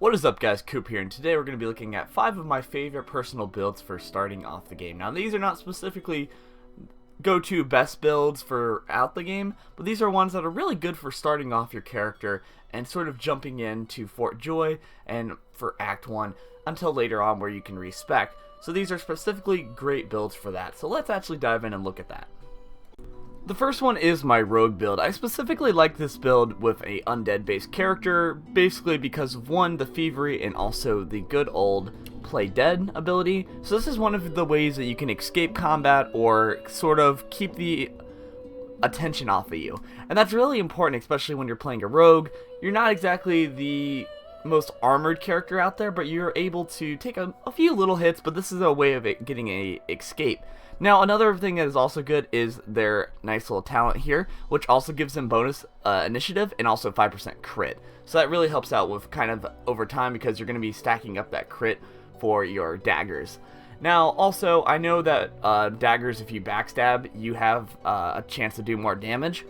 What is up, guys? Coop here, and today we're going to be looking at 5 of my favorite personal builds for starting off the game. Now, these are not specifically go-to best builds for out the game, but these are ones that are really good for starting off your character and sort of jumping into Fort Joy and for Act 1 until later on where you can respec. So these are specifically great builds for that. So let's actually dive in and look at that. The first one is my rogue build. I specifically like this build with a undead based character, basically because of one, the thievery, and also the good old play dead ability. So this is one of the ways that you can escape combat or sort of keep the attention off of you. And that's really important, especially when you're playing a rogue. You're not exactly the most armored character out there, but you're able to take a few little hits, but this is a way of getting a escape. Now, another thing that is also good is their nice little talent here, which also gives them bonus initiative and also 5% crit. So that really helps out with kind of over time because you're going to be stacking up that crit for your daggers. Now, also, I know that daggers, if you backstab, you have a chance to do more damage.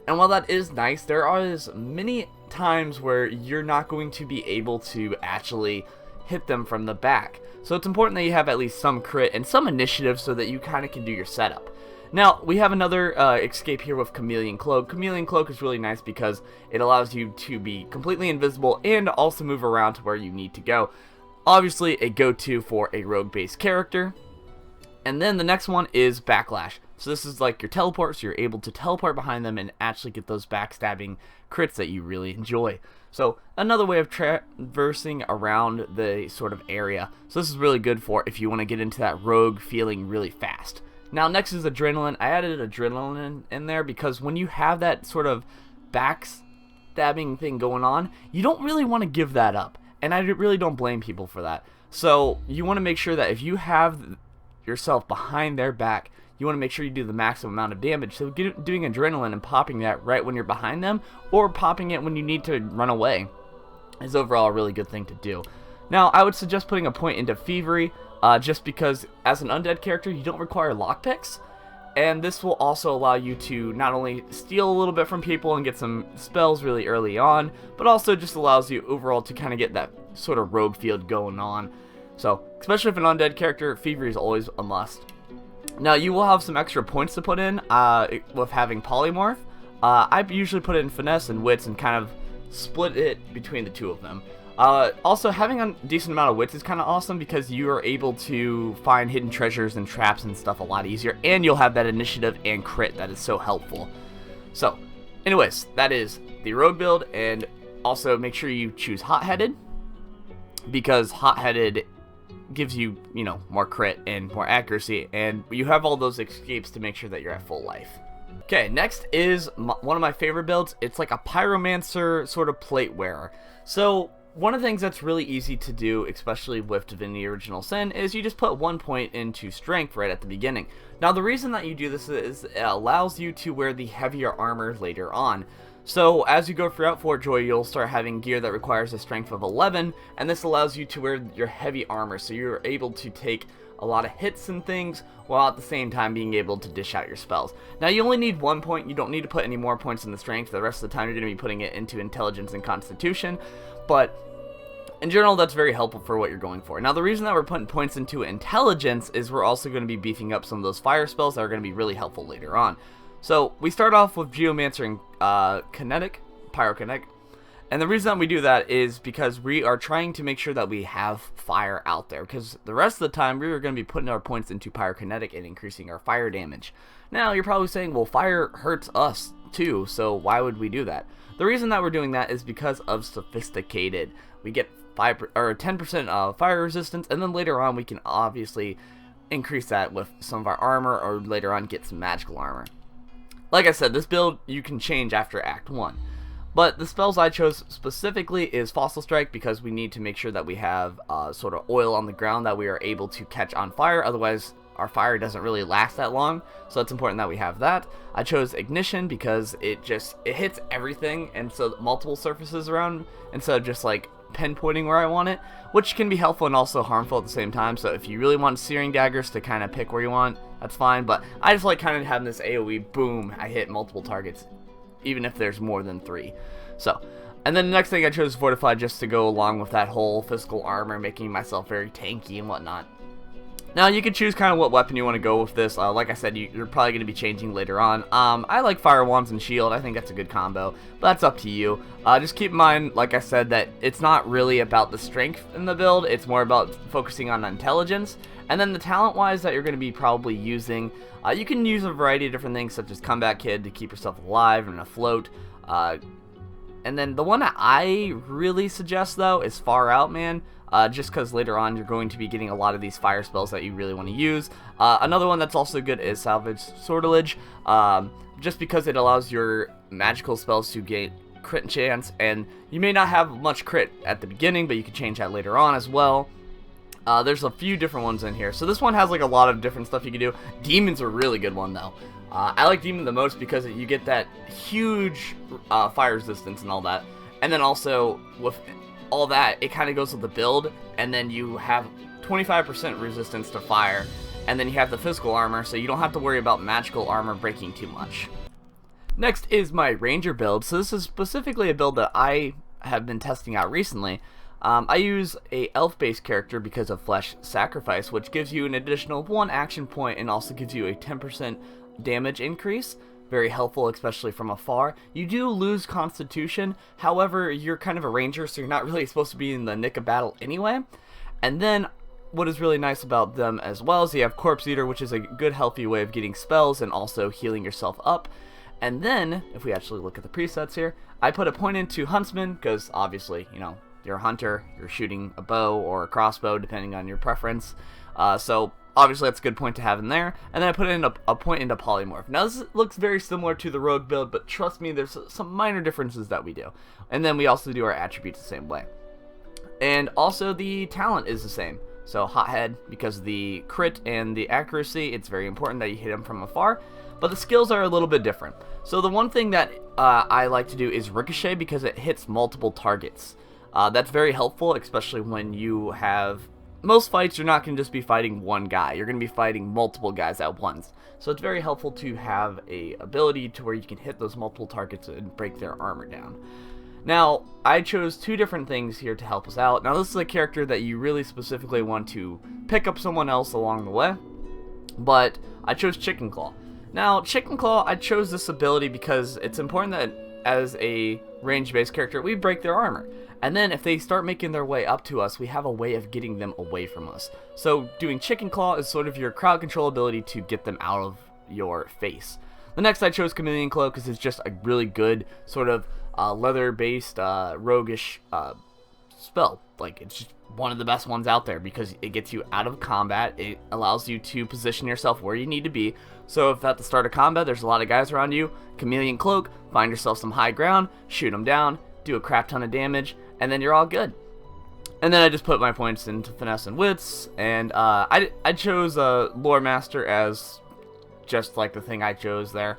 And while that is nice, there are many times where you're not going to be able to actually hit them from the back. So it's important that you have at least some crit and some initiative so that you kind of can do your setup. Now, we have another escape here with Chameleon Cloak. Chameleon Cloak is really nice because it allows you to be completely invisible and also move around to where you need to go. Obviously, a go-to for a rogue-based character. And then the next one is Backlash. So this is like your teleport, so you're able to teleport behind them and actually get those backstabbing crits that you really enjoy. So another way of traversing around the sort of area. So this is really good for if you want to get into that rogue feeling really fast. Now next is Adrenaline. I added Adrenaline in there because when you have that sort of backstabbing thing going on, you don't really want to give that up. And I really don't blame people for that. So you want to make sure that if you have yourself behind their back, you want to make sure you do the maximum amount of damage. So doing Adrenaline and popping that right when you're behind them, or popping it when you need to run away, is overall a really good thing to do. Now, I would suggest putting a point into Thievery, just because as an undead character, you don't require lockpicks. And this will also allow you to not only steal a little bit from people and get some spells really early on, but also just allows you overall to kind of get that sort of rogue field going on. So, especially if an undead character, Thievery is always a must. Now, you will have some extra points to put in with having Polymorph. I usually put it in Finesse and Wits and kind of split it between the two of them. Also, having a decent amount of Wits is kind of awesome because you are able to find hidden treasures and traps and stuff a lot easier, and you'll have that initiative and crit that is so helpful. So, anyways, that is the rogue build, and also make sure you choose Hot-Headed because Hot-Headed gives you, more crit and more accuracy, and you have all those escapes to make sure that you're at full life. Okay, next is one of my favorite builds. It's like a Pyromancer sort of plate wearer. So one of the things that's really easy to do, especially with Divinity Original Sin, is you just put 1 point into strength right at the beginning. Now the reason that you do this is it allows you to wear the heavier armor later on. So as you go throughout Fort Joy, you'll start having gear that requires a strength of 11, and this allows you to wear your heavy armor, so you're able to take a lot of hits and things, while at the same time being able to dish out your spells. Now you only need 1 point, you don't need to put any more points in the strength. The rest of the time you're going to be putting it into intelligence and constitution, but in general that's very helpful for what you're going for. Now the reason that we're putting points into intelligence is we're also going to be beefing up some of those fire spells that are going to be really helpful later on. So we start off with Geomancer and Pyrokinetic, and the reason that we do that is because we are trying to make sure that we have fire out there, because the rest of the time we are going to be putting our points into Pyrokinetic and increasing our fire damage. Now you're probably saying, well, fire hurts us too, so why would we do that? The reason that we're doing that is because of Sophisticated. We get 10% fire resistance, and then later on we can obviously increase that with some of our armor, or later on get some magical armor. Like I said, this build you can change after Act 1. But the spells I chose specifically is Fossil Strike because we need to make sure that we have sort of oil on the ground that we are able to catch on fire. Otherwise, our fire doesn't really last that long. So it's important that we have that. I chose Ignition because it hits everything, and so multiple surfaces around instead of just like pinpointing where I want it, which can be helpful and also harmful at the same time. So if you really want Searing Daggers to kind of pick where you want, that's fine, but I just like kind of having this AoE, boom, I hit multiple targets, even if there's more than 3. So, And then the next thing I chose Fortify just to go along with that whole physical armor, making myself very tanky and whatnot. Now, you can choose kind of what weapon you want to go with this. Like I said, you're probably going to be changing later on. I like Fire Wands and Shield. I think that's a good combo, but that's up to you. Just keep in mind, like I said, that it's not really about the strength in the build. It's more about focusing on intelligence. And then the talent-wise that you're going to be probably using, you can use a variety of different things, such as Comeback Kid to keep yourself alive and afloat. And then the one that I really suggest, though, is Far Out Man. Just because later on you're going to be getting a lot of these fire spells that you really want to use. Another one that's also good is Salvage Sortilege, just because it allows your magical spells to gain crit chance, and you may not have much crit at the beginning, but you can change that later on as well. There's a few different ones in here, so this one has like a lot of different stuff you can do. Demon's a really good one though. I like Demon the most because you get that huge fire resistance and all that, and then also with all that, it kind of goes with the build, and then you have 25% resistance to fire, and then you have the physical armor, so you don't have to worry about magical armor breaking too much. Next is my Ranger build. So this is specifically a build that I have been testing out recently. I use a elf-based character because of Flesh Sacrifice, which gives you an additional 1 action point and also gives you a 10% damage increase. Very helpful, especially from afar. You do lose Constitution, however, you're kind of a ranger, so you're not really supposed to be in the nick of battle anyway. And then, what is really nice about them as well is you have Corpse Eater, which is a good, healthy way of getting spells and also healing yourself up. And then, if we actually look at the presets here, I put a point into Huntsman, because obviously, you know, you're a hunter, you're shooting a bow or a crossbow, depending on your preference. So obviously that's a good point to have in there. And then I put in a point into Polymorph. Now this looks very similar to the Rogue build, but trust me, there's some minor differences that we do. And then we also do our attributes the same way. And also the talent is the same. So Hothead, because of the crit and the accuracy, it's very important that you hit him from afar. But the skills are a little bit different. So the one thing that I like to do is Ricochet, because it hits multiple targets. That's very helpful, especially when you have... Most fights, you're not going to just be fighting one guy. You're going to be fighting multiple guys at once. So it's very helpful to have a ability to where you can hit those multiple targets and break their armor down. Now, I chose 2 different things here to help us out. Now, this is a character that you really specifically want to pick up someone else along the way. But I chose Chicken Claw. Now, Chicken Claw, I chose this ability because it's important that as a range-based character, we break their armor. And then if they start making their way up to us, we have a way of getting them away from us. So doing Chicken Claw is sort of your crowd control ability to get them out of your face. The next I chose Chameleon Cloak because it's just a really good sort of leather-based, roguish spell. Like, it's just one of the best ones out there because it gets you out of combat. It allows you to position yourself where you need to be. So if at the start of combat there's a lot of guys around you, Chameleon Cloak, find yourself some high ground, shoot them down, do a crap ton of damage, and then you're all good. And then I just put my points into Finesse and Wits, and I chose Lore Master as just like the thing I chose there.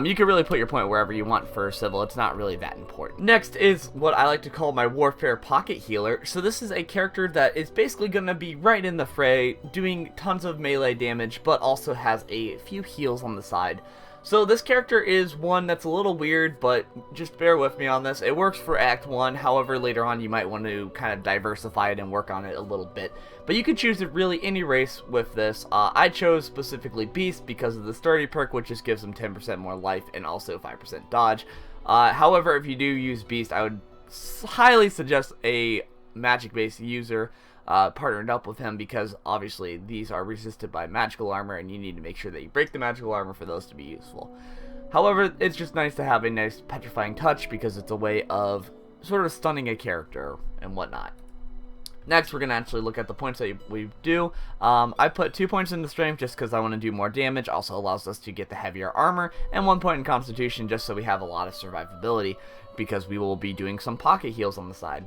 You can really put your point wherever you want for Civil. It's not really that important. Next is what I like to call my Warfare Pocket Healer. So this is a character that is basically going to be right in the fray, doing tons of melee damage, but also has a few heals on the side. So this character is one that's a little weird, but just bear with me on this. It works for Act 1, however later on you might want to kind of diversify it and work on it a little bit. But you can choose really any race with this. I chose specifically Beast because of the Sturdy perk, which just gives them 10% more life and also 5% dodge. However, if you do use Beast, I would highly suggest a magic-based user partnered up with him, because obviously these are resisted by magical armor and you need to make sure that you break the magical armor for those to be useful. However, it's just nice to have a nice petrifying touch because it's a way of sort of stunning a character and whatnot. Next, we're going to actually look at the points that we do. I put 2 points into Strength just because I want to do more damage. Also allows us to get the heavier armor, and 1 point in Constitution just so we have a lot of survivability, because we will be doing some pocket heals on the side.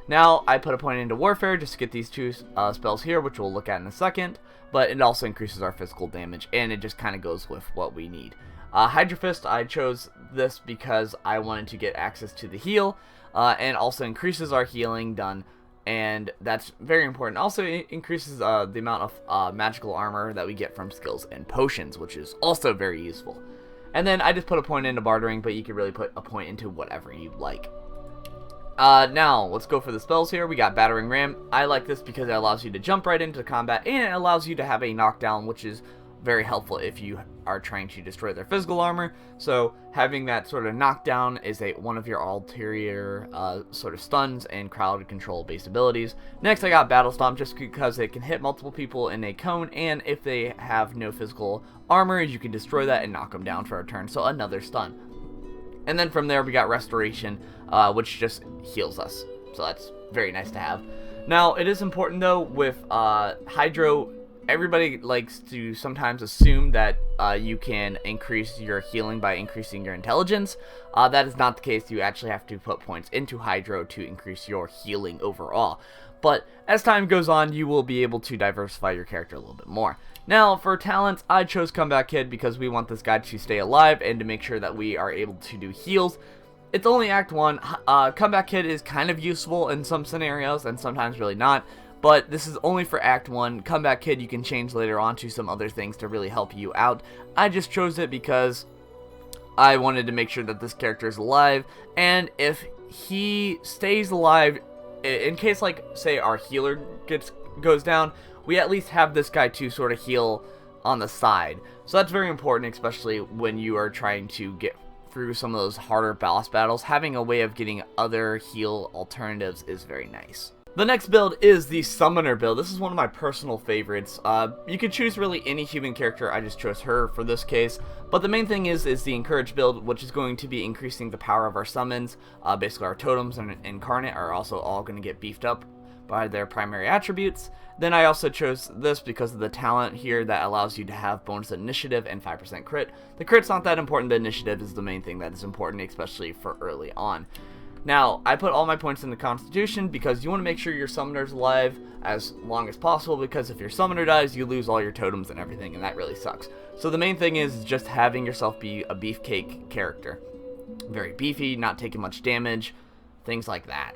Now, I put a point into Warfare just to get these 2 spells here, which we'll look at in a second, but it also increases our physical damage, and it just kind of goes with what we need. Hydra Fist, I chose this because I wanted to get access to the heal, and also increases our healing done, and that's very important. Also, it increases the amount of magical armor that we get from skills and potions, which is also very useful. And then I just put a point into Bartering, but you can really put a point into whatever you like. Now, let's go for the spells here. We got Battering Ram. I like this because it allows you to jump right into combat, and it allows you to have a knockdown, which is very helpful if you are trying to destroy their physical armor. So having that sort of knockdown is one of your ulterior sort of stuns and crowd control based abilities. Next, I got Battle Stomp, just because it can hit multiple people in a cone, and if they have no physical armor, you can destroy that and knock them down for a turn. So another stun. And then from there, we got Restoration, which just heals us. So that's very nice to have. Now, it is important, though, with Hydro, everybody likes to sometimes assume that you can increase your healing by increasing your intelligence. That is not the case. You actually have to put points into Hydro to increase your healing overall. But as time goes on, you will be able to diversify your character a little bit more. Now, for talents, I chose Comeback Kid because we want this guy to stay alive and to make sure that we are able to do heals. It's only Act 1. Comeback Kid is kind of useful in some scenarios and sometimes really not, but this is only for Act 1. Comeback Kid you can change later on to some other things to really help you out. I just chose it because I wanted to make sure that this character is alive, and if he stays alive, in case, like, say our healer goes down, we at least have this guy to sort of heal on the side. So that's very important, especially when you are trying to get through some of those harder boss battles. Having a way of getting other heal alternatives is very nice. The next build is the Summoner build. This is one of my personal favorites. You could choose really any human character. I just chose her for this case. But the main thing is the Encourage build, which is going to be increasing the power of our summons. Basically, our totems and Incarnate are also all going to get beefed up by their primary attributes. Then I also chose this because of the talent here that allows you to have bonus initiative and 5% crit. The crit's not that important, the initiative is the main thing that is important, especially for early on. Now, I put all my points into Constitution because you want to make sure your summoner's alive as long as possible, because if your summoner dies, you lose all your totems and everything, and that really sucks. So the main thing is just having yourself be a beefcake character. Very beefy, not taking much damage, things like that.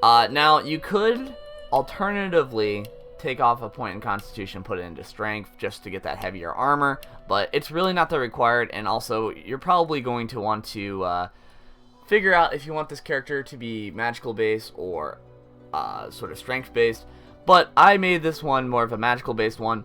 Now, you could alternatively take off a point in Constitution, put it into Strength just to get that heavier armor, but it's really not that required, and also you're probably going to want to figure out if you want this character to be magical based or sort of strength based. But I made this one more of a magical based one,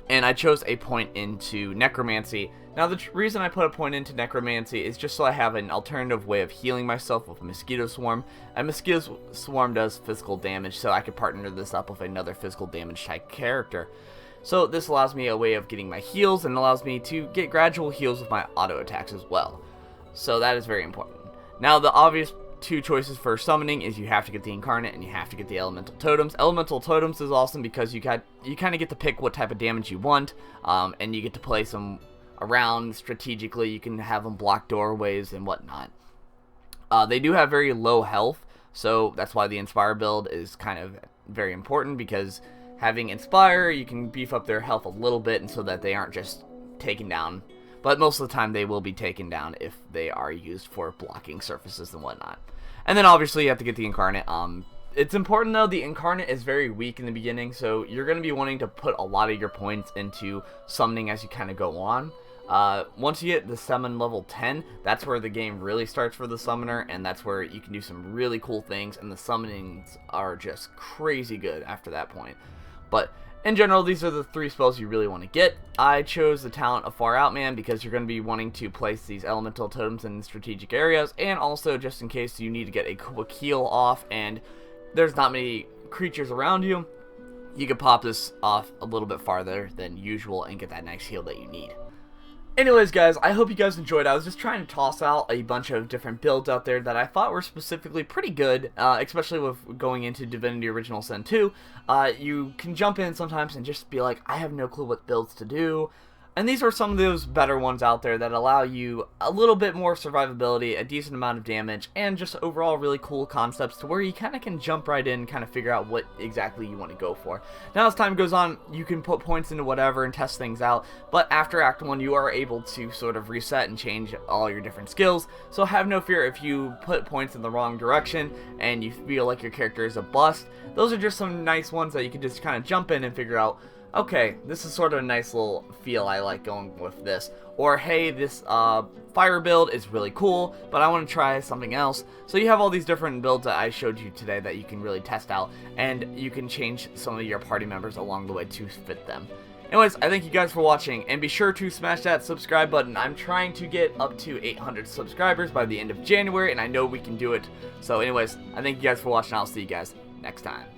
and I chose a point into Necromancy. Now the reason I put a point into Necromancy is just so I have an alternative way of healing myself with Mosquito Swarm. And Mosquito Swarm does physical damage, so I could partner this up with another physical damage type character. So this allows me a way of getting my heals, and allows me to get gradual heals with my auto attacks as well. So that is very important. Now the obvious two choices for summoning is you have to get the Incarnate and you have to get the Elemental Totems. Elemental Totems is awesome because you kind of get to pick what type of damage you want, and you get to play some around strategically. You can have them block doorways and whatnot. They do have very low health, so that's why the Inspire build is kind of very important, because having Inspire, you can beef up their health a little bit, and so that they aren't just taken down. But most of the time they will be taken down if they are used for blocking surfaces and whatnot. And then obviously you have to get the Incarnate. It's important though, the Incarnate is very weak in the beginning, so you're going to be wanting to put a lot of your points into summoning as you kind of go on. Once you get the summon level 10, that's where the game really starts for the summoner, and that's where you can do some really cool things, and the summonings are just crazy good after that point. But in general, these are the three spells you really want to get. I chose the talent of Far Out Man because you're going to be wanting to place these elemental totems in strategic areas, and also just in case you need to get a quick heal off and there's not many creatures around you, you can pop this off a little bit farther than usual and get that nice heal that you need. Anyways, guys, I hope you guys enjoyed. I was just trying to toss out a bunch of different builds out there that I thought were specifically pretty good, especially with going into Divinity Original Sin 2. You can jump in sometimes and just be like, I have no clue what builds to do. And these are some of those better ones out there that allow you a little bit more survivability, a decent amount of damage, and just overall really cool concepts to where you kind of can jump right in and kind of figure out what exactly you want to go for. Now as time goes on, you can put points into whatever and test things out, but after Act 1 you are able to sort of reset and change all your different skills, so have no fear if you put points in the wrong direction and you feel like your character is a bust. Those are just some nice ones that you can just kind of jump in and figure out okay, this is sort of a nice little feel I like going with this. Or, hey, this fire build is really cool, but I want to try something else. So you have all these different builds that I showed you today that you can really test out, and you can change some of your party members along the way to fit them. Anyways, I thank you guys for watching, and be sure to smash that subscribe button. I'm trying to get up to 800 subscribers by the end of January, and I know we can do it. So anyways, I thank you guys for watching. I'll see you guys next time.